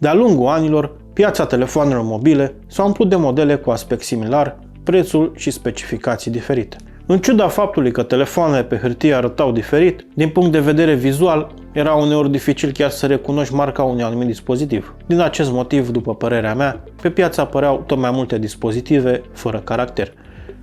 De-a lungul anilor, piața telefoanelor mobile s-a umplut de modele cu aspect similar, prețul și specificații diferite. În ciuda faptului că telefoanele pe hârtie arătau diferit, din punct de vedere vizual, era uneori dificil chiar să recunoști marca unui anumit dispozitiv. Din acest motiv, după părerea mea, pe piață apăreau tot mai multe dispozitive fără caracter.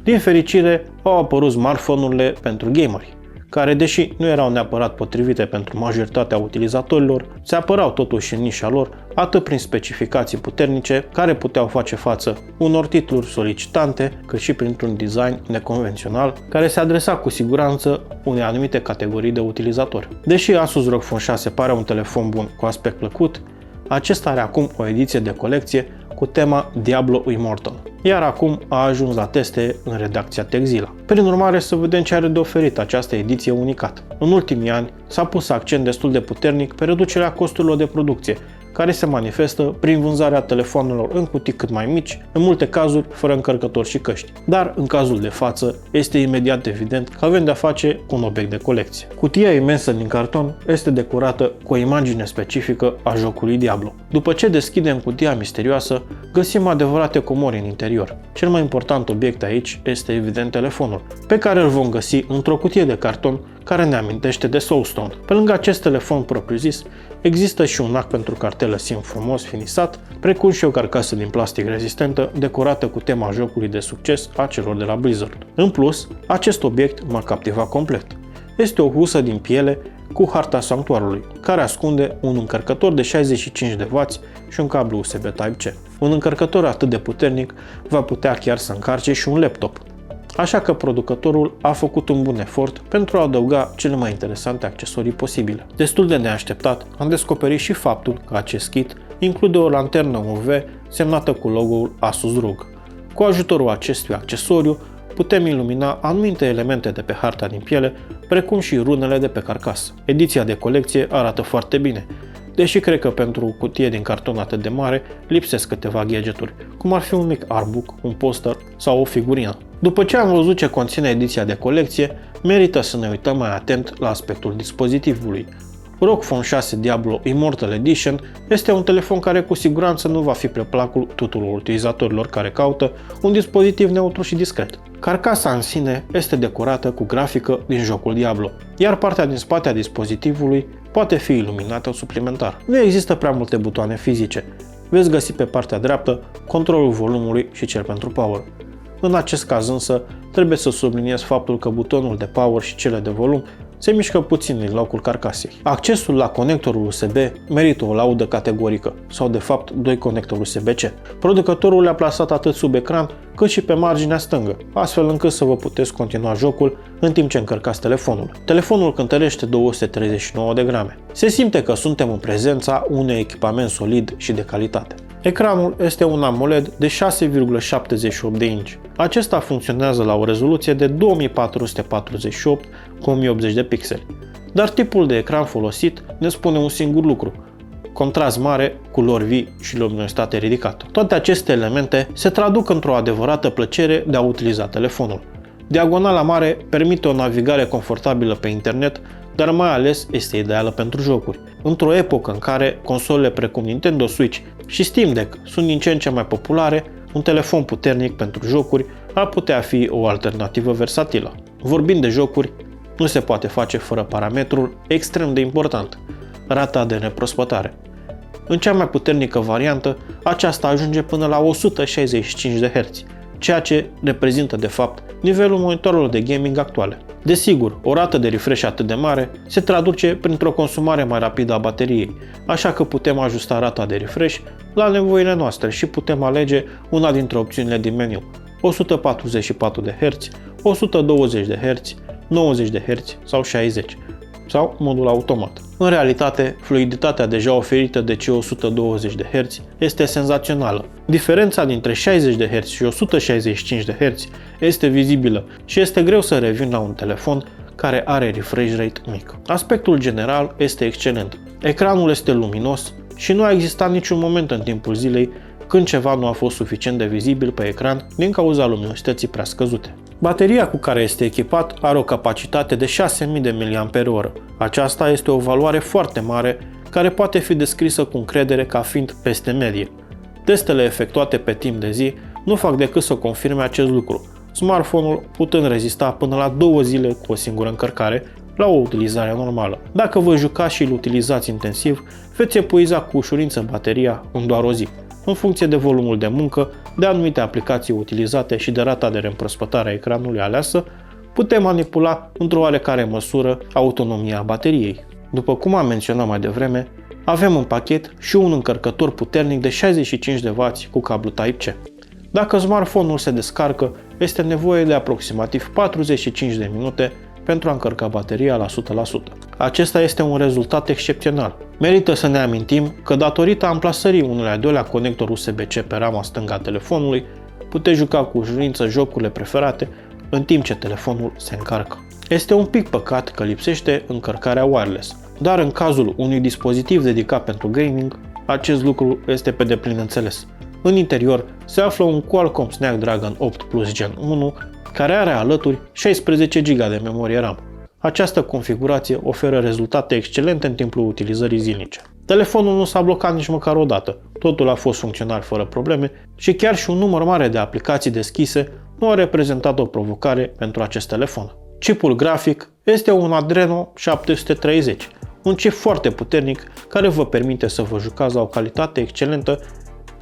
Din fericire, au apărut smartphone-urile pentru gameri, care, deși nu erau neapărat potrivite pentru majoritatea utilizatorilor, se apărau totuși în nișa lor, atât prin specificații puternice, care puteau face față unor titluri solicitante, cât și printr-un design neconvențional, care se adresa cu siguranță unei anumite categorii de utilizatori. Deși Asus ROG Phone 6 pare un telefon bun cu aspect plăcut, acesta are acum o ediție de colecție cu tema Diablo Immortal, iar acum a ajuns la teste în redacția Texila. Prin urmare, să vedem ce are de oferit această ediție unicată. În ultimii ani s-a pus accent destul de puternic pe reducerea costurilor de producție, care se manifestă prin vânzarea telefonelor în cutii cât mai mici, în multe cazuri fără încărcător și căști. Dar în cazul de față este imediat evident că avem de-a face cu un obiect de colecție. Cutia imensă din carton este decorată cu o imagine specifică a jocului Diablo. După ce deschidem cutia misterioasă, găsim adevărate comori în interior. Cel mai important obiect aici este evident telefonul, pe care îl vom găsi într-o cutie de carton care ne amintește de Soulstone. Pe lângă acest telefon propriu-zis, există și un ac pentru cartelă SIM frumos finisat, precum și o carcasă din plastic rezistentă decorată cu tema jocului de succes a celor de la Blizzard. În plus, acest obiect m-a captivat complet. Este o husă din piele cu harta sanctuarului, care ascunde un încărcător de 65 de W și un cablu USB Type-C. Un încărcător atât de puternic va putea chiar să încarce și un laptop. Așa că producătorul a făcut un bun efort pentru a adăuga cele mai interesante accesorii posibile. Destul de neașteptat, am descoperit și faptul că acest kit include o lanternă UV semnată cu logo-ul Asus ROG. Cu ajutorul acestui accesoriu putem ilumina anumite elemente de pe harta din piele, precum și runele de pe carcasă. Ediția de colecție arată foarte bine, deși cred că pentru o cutie din carton atât de mare lipsesc câteva gadgeturi, cum ar fi un mic artbook, un poster sau o figurină. După ce am văzut ce conține ediția de colecție, merită să ne uităm mai atent la aspectul dispozitivului. ROG Phone 6 Diablo Immortal Edition este un telefon care cu siguranță nu va fi pe placul tuturor utilizatorilor care caută un dispozitiv neutru și discret. Carcasa în sine este decorată cu grafică din jocul Diablo, iar partea din spate a dispozitivului poate fi iluminată suplimentar. Nu există prea multe butoane fizice. Veți găsi pe partea dreaptă controlul volumului și cel pentru power. În acest caz însă, trebuie să subliniez faptul că butonul de power și cele de volum se mișcă puțin din locul carcasei. Accesul la conectorul USB merită o laudă categorică, sau de fapt doi conectori USB-C. Producătorul le-a plasat atât sub ecran cât și pe marginea stângă, astfel încât să vă puteți continua jocul în timp ce încărcați telefonul. Telefonul cântărește 239 de grame. Se simte că suntem în prezența unui echipament solid și de calitate. Ecranul este un AMOLED de 6,78 de inch. Acesta funcționează la o rezoluție de 2448 cu 1080 de pixeli. Dar tipul de ecran folosit ne spune un singur lucru: contrast mare, culori vii și luminositate ridicată. Toate aceste elemente se traduc într-o adevărată plăcere de a utiliza telefonul. Diagonala mare permite o navigare confortabilă pe internet, dar mai ales este ideală pentru jocuri. Într-o epocă în care consolele precum Nintendo Switch și Steam Deck sunt din ce în ce mai populare, un telefon puternic pentru jocuri ar putea fi o alternativă versatilă. Vorbind de jocuri, nu se poate face fără parametrul extrem de important: rata de neprospătare. În cea mai puternică variantă, aceasta ajunge până la 165 de Hz, ceea ce reprezintă de fapt nivelul monitoarelor de gaming actuale. Desigur, o rată de refresh atât de mare se traduce printr-o consumare mai rapidă a bateriei, așa că putem ajusta rata de refresh la nevoile noastre și putem alege una dintre opțiunile din meniu: 144 de Hz, 120 de Hz, 90 de Hz sau 60, sau modul automat. În realitate, fluiditatea deja oferită de cei 120 de Hz este senzațională. Diferența dintre 60 de Hz și 165 de Hz este vizibilă și este greu să revin la un telefon care are refresh rate mic. Aspectul general este excelent. Ecranul este luminos și nu a existat niciun moment în timpul zilei când ceva nu a fost suficient de vizibil pe ecran din cauza luminosității prea scăzute. Bateria cu care este echipat are o capacitate de 6000 de mAh. Aceasta este o valoare foarte mare care poate fi descrisă cu încredere ca fiind peste medie. Testele efectuate pe timp de zi nu fac decât să confirme acest lucru, smartphone-ul putând rezista până la 2 zile cu o singură încărcare la o utilizare normală. Dacă vă jucați și îl utilizați intensiv, veți epuiza cu ușurință bateria în doar o zi, în funcție de volumul de muncă, de anumite aplicații utilizate și de rata de reîmprospătare a ecranului aleasă, putem manipula într-o oarecare măsură autonomia bateriei. După cum am menționat mai devreme, avem în pachet și un încărcător puternic de 65W cu cablu Type-C. Dacă smartphone-ul se descarcă, este nevoie de aproximativ 45 de minute pentru a încărca bateria la 100%. Acesta este un rezultat excepțional. Merită să ne amintim că datorită amplasării unui al doilea conector USB-C pe rama stângă a telefonului, puteți juca cu ușurință jocurile preferate în timp ce telefonul se încarcă. Este un pic păcat că lipsește încărcarea wireless, dar în cazul unui dispozitiv dedicat pentru gaming, acest lucru este pe deplin înțeles. În interior se află un Qualcomm Snapdragon 8 Plus Gen 1, care are alături 16 GB de memorie RAM. Această configurație oferă rezultate excelente în timpul utilizării zilnice. Telefonul nu s-a blocat nici măcar o dată, totul a fost funcțional fără probleme și chiar și un număr mare de aplicații deschise nu a reprezentat o provocare pentru acest telefon. Chipul grafic este un Adreno 730, un chip foarte puternic care vă permite să vă jucați la o calitate excelentă,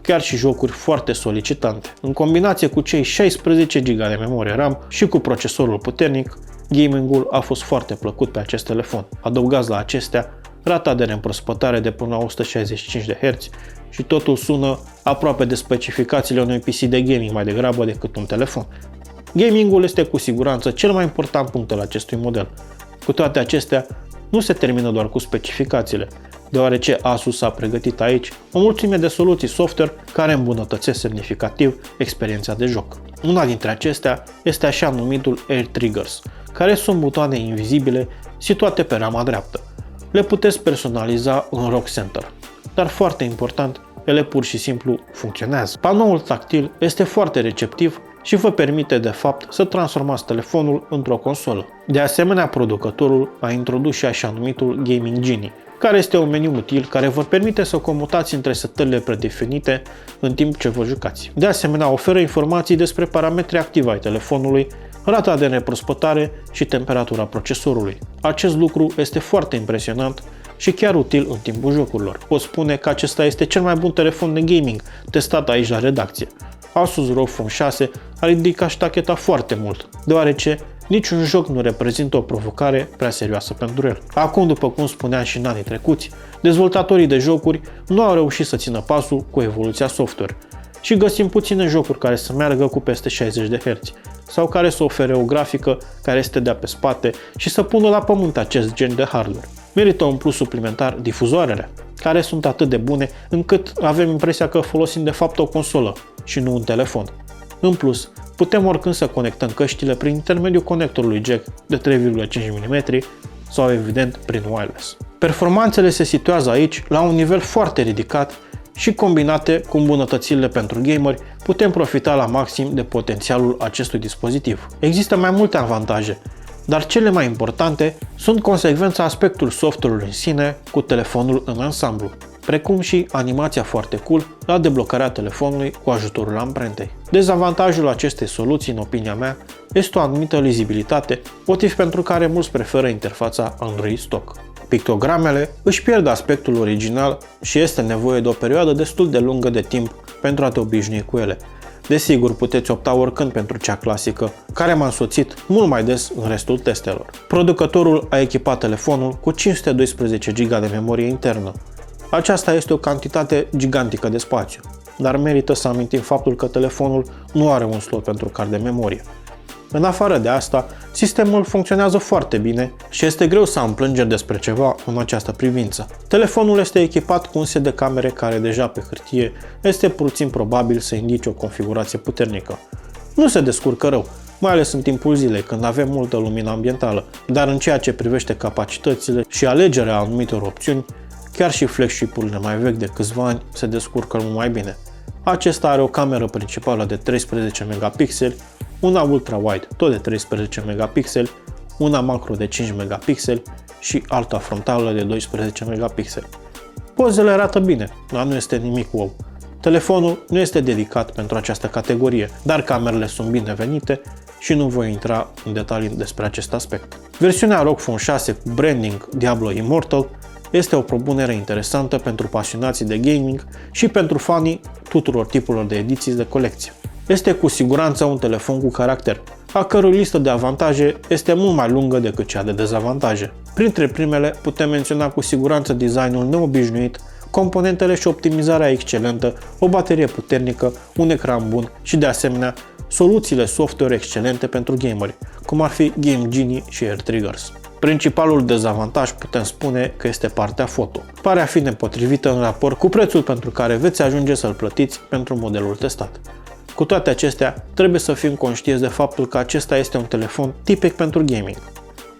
chiar și jocuri foarte solicitante. În combinație cu cei 16 GB de memorie RAM și cu procesorul puternic, gaming-ul a fost foarte plăcut pe acest telefon. Adăugați la acestea rata de reîmprospătare de până la 165 de Hz și totul sună aproape de specificațiile unui PC de gaming mai degrabă decât un telefon. Gaming-ul este cu siguranță cel mai important punct al acestui model. Cu toate acestea, nu se termină doar cu specificațiile, deoarece Asus a pregătit aici o mulțime de soluții software care îmbunătățesc semnificativ experiența de joc. Una dintre acestea este așa numitul Air Triggers, care sunt butoane invizibile situate pe rama dreaptă. Le puteți personaliza în Rock Center, dar foarte important, ele pur și simplu funcționează. Panoul tactil este foarte receptiv și vă permite de fapt să transformați telefonul într-o consolă. De asemenea, producătorul a introdus și așa numitul Gaming Genie, care este un meniu util care vă permite să comutați între setările predefinite în timp ce vă jucați. De asemenea, oferă informații despre parametrii activi ai telefonului, rata de reîmprospătare și temperatura procesorului. Acest lucru este foarte impresionant și chiar util în timpul jocurilor. Pot spune că acesta este cel mai bun telefon de gaming testat aici la redacție. Asus ROG Phone 6 a ridicat ștacheta foarte mult, deoarece niciun joc nu reprezintă o provocare prea serioasă pentru el. Acum, după cum spuneam și în anii trecuți, dezvoltatorii de jocuri nu au reușit să țină pasul cu evoluția software și găsim puține jocuri care să meargă cu peste 60 de Hz sau care să ofere o grafică care este de-a pe spate și să pună la pământ acest gen de hardware. Merită un plus suplimentar difuzoarele, care sunt atât de bune încât avem impresia că folosim de fapt o consolă și nu un telefon. În plus, putem oricând să conectăm căștile prin intermediul conectorului jack de 3,5 mm sau evident prin wireless. Performanțele se situează aici la un nivel foarte ridicat și combinate cu îmbunătățirile pentru gameri, putem profita la maxim de potențialul acestui dispozitiv. Există mai multe avantaje, dar cele mai importante sunt consecvența aspectului software-ului în sine cu telefonul în ansamblu, precum și animația foarte cool la deblocarea telefonului cu ajutorul amprentei. Dezavantajul acestei soluții, în opinia mea, este o anumită lizibilitate, motiv pentru care mulți preferă interfața Android stock. Pictogramele își pierd aspectul original și este nevoie de o perioadă destul de lungă de timp pentru a te obișnui cu ele. Desigur, puteți opta oricând pentru cea clasică, care m-a însoțit mult mai des în restul testelor. Producătorul a echipat telefonul cu 512 GB de memorie internă. Aceasta este o cantitate gigantică de spațiu, dar merită să amintim faptul că telefonul nu are un slot pentru card de memorie. În afară de asta, sistemul funcționează foarte bine și este greu să am plângeri despre ceva în această privință. Telefonul este echipat cu un set de camere care deja pe hârtie este puțin probabil să indice o configurație puternică. Nu se descurcă rău, mai ales în timpul zilei când avem multă lumină ambientală, dar în ceea ce privește capacitățile și alegerea anumitor opțiuni, chiar și flagship-urile mai vechi de câțiva ani se descurcă mult mai bine. Acesta are o cameră principală de 13 megapixeli, una ultra-wide tot de 13 megapixeli, una macro de 5 megapixeli și alta frontală de 12 megapixeli. Pozele arată bine, dar nu este nimic wow. Telefonul nu este dedicat pentru această categorie, dar camerele sunt binevenite și nu voi intra în detalii despre acest aspect. Versiunea ROG Phone 6 cu branding Diablo Immortal este o propunere interesantă pentru pasionații de gaming și pentru fanii tuturor tipurilor de ediții de colecție. Este cu siguranță un telefon cu caracter, a cărui listă de avantaje este mult mai lungă decât cea de dezavantaje. Printre primele putem menționa cu siguranță designul neobișnuit, componentele și optimizarea excelentă, o baterie puternică, un ecran bun și de asemenea soluțiile software excelente pentru gameri, cum ar fi Game Genie și Air Triggers. Principalul dezavantaj putem spune că este partea foto. Pare a fi nepotrivită în raport cu prețul pentru care veți ajunge să-l plătiți pentru modelul testat. Cu toate acestea, trebuie să fim conștienți de faptul că acesta este un telefon tipic pentru gaming,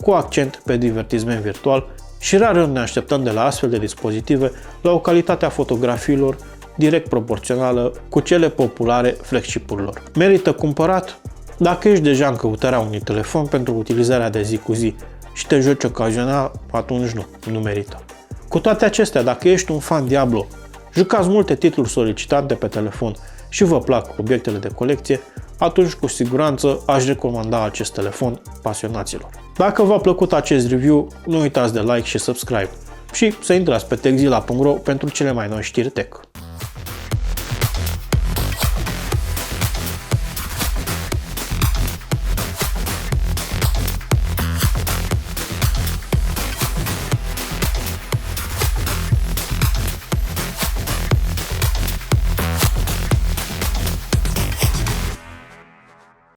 cu accent pe divertisment virtual și rar ne așteptăm de la astfel de dispozitive la o calitate a fotografiilor direct proporțională cu cele populare flagship-urilor. Merită cumpărat? Dacă ești deja în căutarea unui telefon pentru utilizarea de zi cu zi și te joci ocazional, atunci nu merită. Cu toate acestea, dacă ești un fan Diablo, jucați multe titluri solicitante pe telefon și vă plac obiectele de colecție, atunci cu siguranță aș recomanda acest telefon pasionaților. Dacă v-a plăcut acest review, nu uitați de like și subscribe și să intrați pe techzilla.ro pentru cele mai noi știri tech.